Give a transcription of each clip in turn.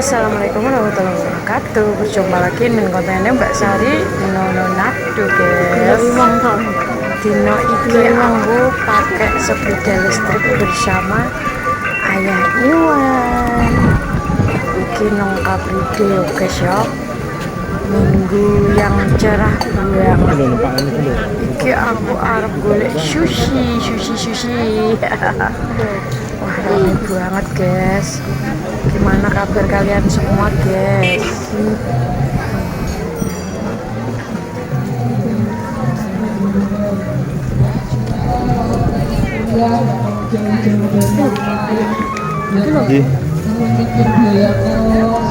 Assalamualaikum warahmatullahi wabarakatuh. Berjumpa lagi dengan kontennya Mbak Sari Nono Nado guys. Dino iki aku pakai sepeda listrik bersama Ayah Iwan. Iki nong Kapride guys ya. Minggu yang cerah banget. Iki aku arep golek sushi. Wah, rame banget guys. Gimana kabar kalian semua guys?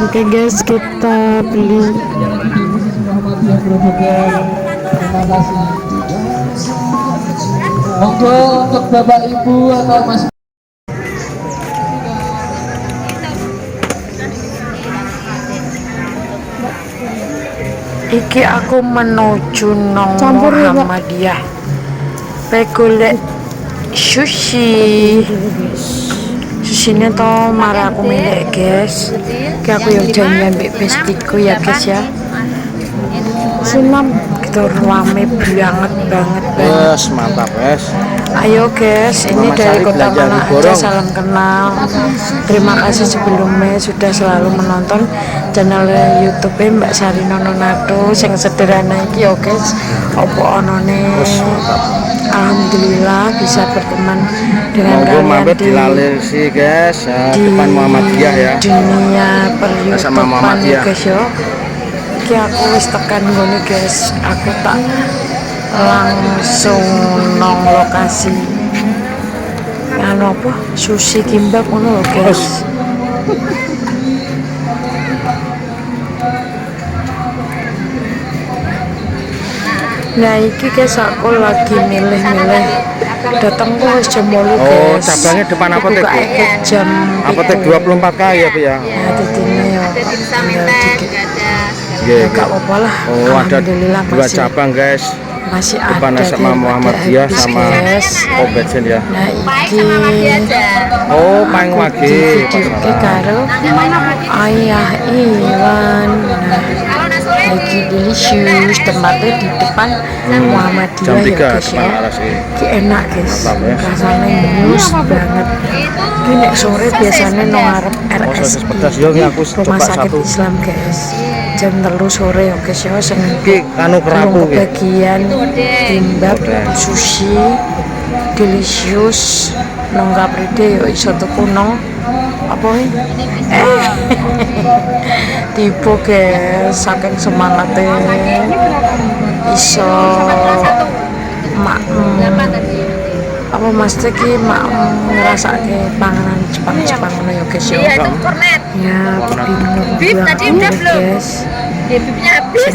Oke guys, kita beli. Terima kasih. Monggo untuk Bapak Ibu atau Mas. Iki aku menuju nang Muhammadiyah. Pegolek sushi. Susine to marah aku milik guys. Iki aku yo janjian mbek bestiku ya guys ya. Sinam kita rame banget. Yes, mantap guys. Ayo guys, ini dari Kota Mana aja, salam kenal. Terima kasih sebelumnya sudah selalu menonton channel YouTube Mbak Sari Nono Nado sing sederhana iki yo guys. Opo onone. Alhamdulillah bisa berteman dengan kalian di Lalirsi guys, di depan Muhammadiyah ya. Dunia sama per-YouTubean guys yo. Iki aku wis tekan ngene guys. Aku tak langsung nong lokasi anu apa sushi kimbap ngono lho guys. Nah iki guys aku lagi milih-milih datang kok wis jam 8 guys. Oh, cabangnya depan apotek. Jam apotek 24 kali ya Bu ya. Ya ditine yo. Tinggal dikit. Ya enggak apa-apa lah. Oh, ada dua cabang guys. Masih depan ada sama Muhammadiyah sama pom bensin ya. Nah iki oh Pang Wage iki karo Ayah Iwan. Nah iki delicious, tempatnya di depan Muhammadiyah ya guys ya. Iki enak guys, rasanya mulus banget. Ini nek sore biasanya nang ngarep RSI Rumah Sakit Islam guys. Jam 3 sore ya guys ya, sing anu kerapu bagian kimbap sushi delicious nang Kapride yo iso tuku nang apa tipe guys saking semangatnya iso apa mas ki ngerasake panganan Jepang ngono ya guys ya. Ya bingung tadi udah belum guys. Ya bibnya habis.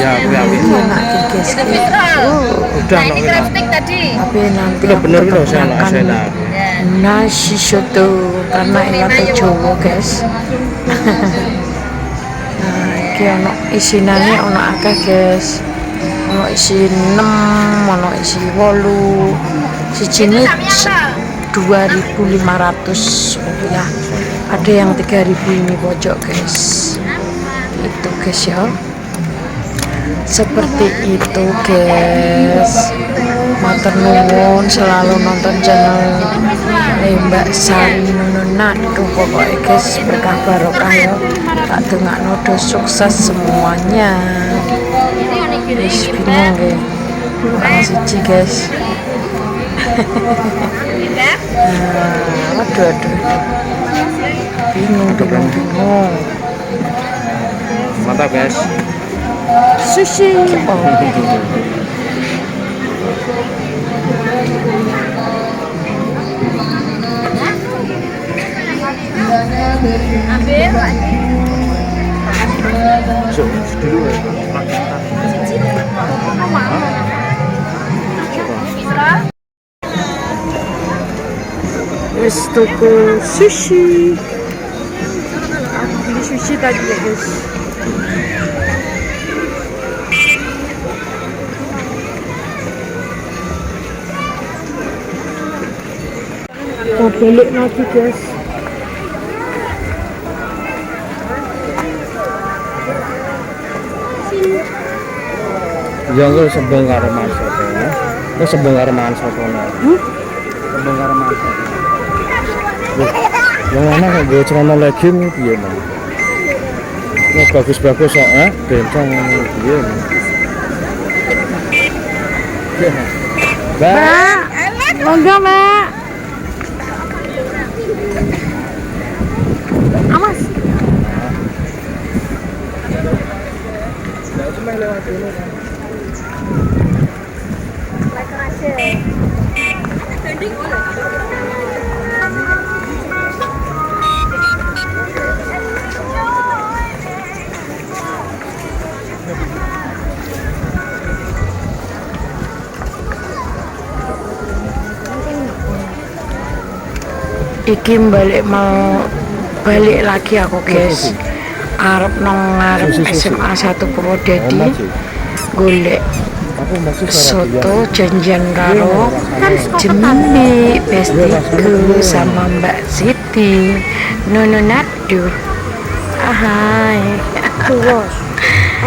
Ya habis. Enak guys. Udah ini crafting tadi. Tapi nanti bener loh saya nasi soto karena ini Jawa guys. Nah, iki ono isinane ono akeh guys. Ono isi 6, ono isi 8. Sijine 2.500 rupiah. Ada yang 3.000 ini pojok guys. Itu guys ya. Seperti itu guys. Matur nuwun selalu nonton channel Mbak Sari Nono Nado pokoknya guys, berkah barokah ya. Tak dongakno do sukses semuanya. Wis bingung nggih. Orang siji guys. Waduh. Bingung. Mantap guys. Sushi. Wis tuku sushi. Aku beli sushi tadi ya guys. Mau balik lagi guys. Ya enggak sebeng karo mangan soto ya. Wis sebeng karo mangan soto. Sebeng karo mangan soto. Yang mana kok gue celana legging piye Bang? Ya bagus-bagus kok bencong piye. Mbak, monggo Mbak. Amas. Iki balik lagi aku guys. Arep nang ngarep SMA 1 Purwodadi golek soto janjian karo Jembi bestiku sama Mbak Siti Nununadu. Ahai.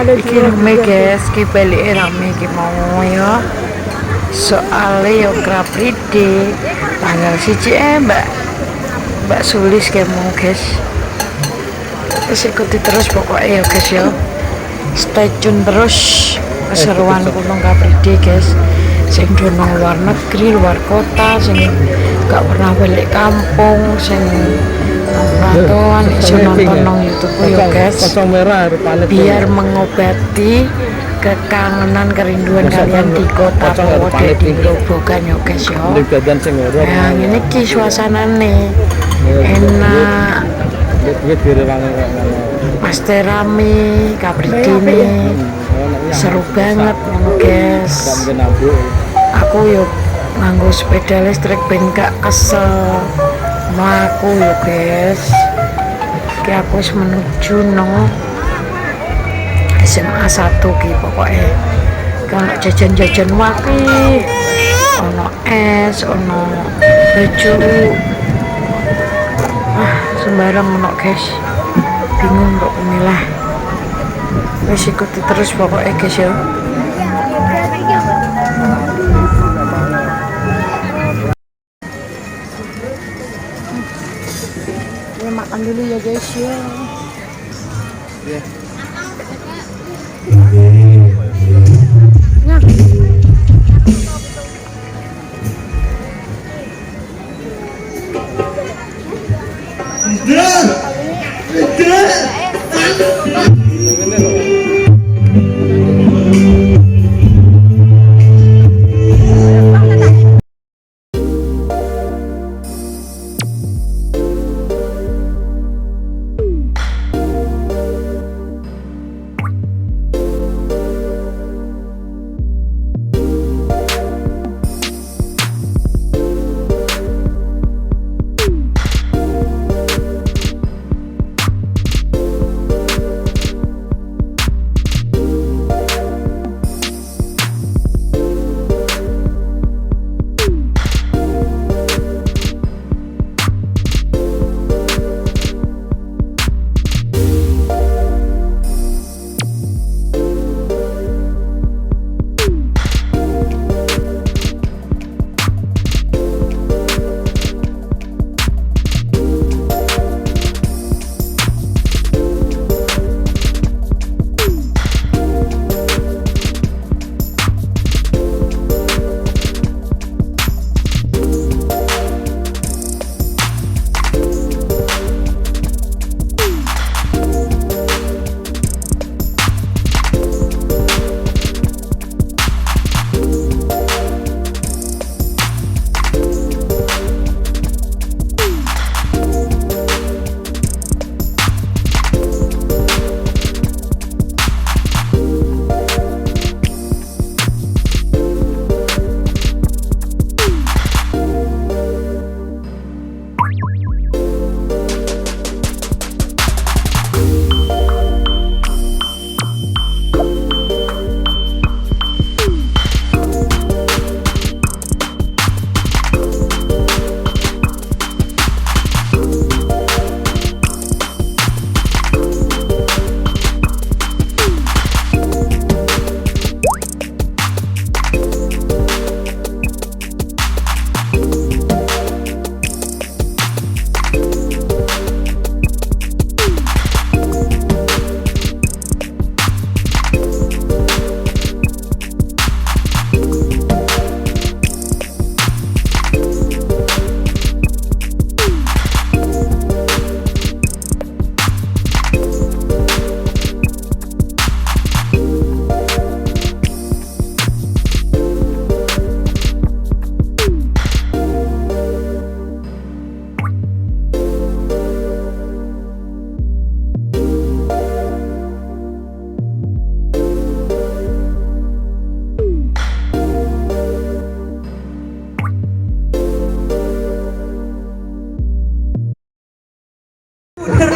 Iki rame guys, iki balik rame iki mau ya. Soalnya yo Krapride tanggal 1 Mbak Sulis kayak mau guys. Terus ikuti terus pokoknya ya guys ya. Stay tune terus keseruan Gunung Kapride guys. Sing dono luar negeri, luar kota, sing gak pernah balik kampung, sing nonton iso nonton nang YouTube ya guys. Biar mengobati kekangenan kerinduan kalian di kota Purwodadi Grobogan ya guys ya. Nah ini ki suasanane enak, pasti rame, Kapride ini seru banget guys. Aku yuk nganggo sepeda listrik ben gak kesel mlaku yuk guys. Ki aku wis menuju nang SMA 1 ki pokoknya. Kalau jajan-jajan wapi, ono es, ono baju, sembarang ono guys. Bingung kok pemilah. Wis ikuti terus pokoknya guys ya. Ya makan dulu ya guys ya.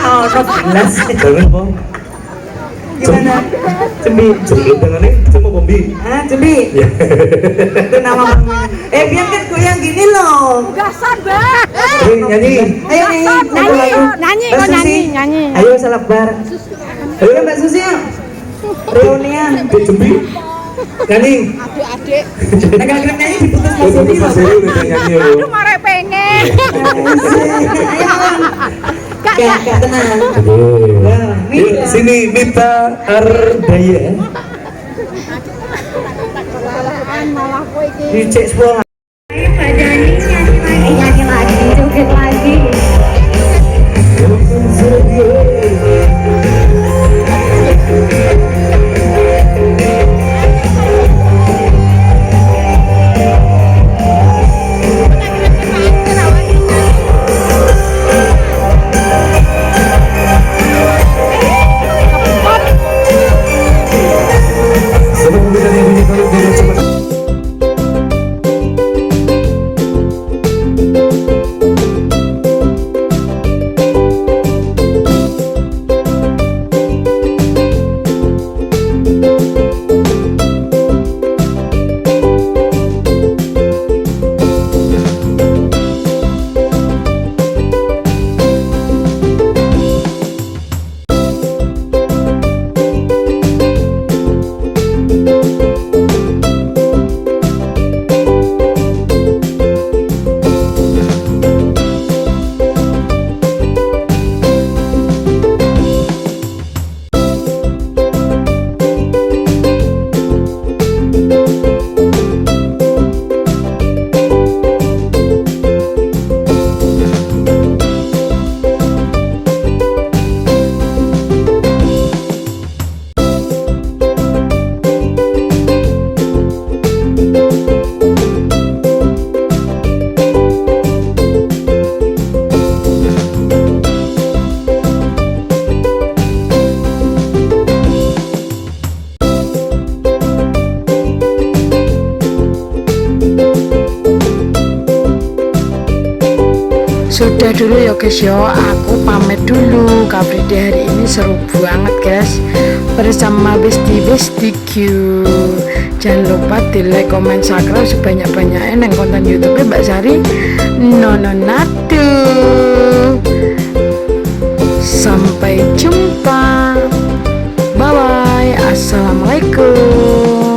Oh, jelas. Jangan po. Gimana? Cembi, cembi dengan ini cuma bombi. Ah, Cembi. Itu nama mamanya. Biar kan goyang gini loh. Nyanyi. Ayo nih, Nyanyi, Mbak kok Susi. nyanyi. Ayo salabar. Ayo Mbak Susi yuk. Reunian. Di cembi. Nyanyi. Nah, kalau nyanyi diputus Mas Itu Yudi Mas loh. Dewi udah nyanyi ya. Aduh, marah pengen. Ayo, Kak, tenang. Yuk, sini Mita Ardaya. Dicek semua. Nyanyi lagi, joget lagi. Sebelum kita nyanyi kalau dia cepat. Sudah dulu ya guys ya, aku pamit dulu. Car Free Day hari ini seru banget guys, bersama Besti Q. Jangan lupa di like, comment, subscribe sebanyak-banyaknya dan konten YouTube Mbak Sari Nononatu. Sampai jumpa, bye bye, assalamualaikum.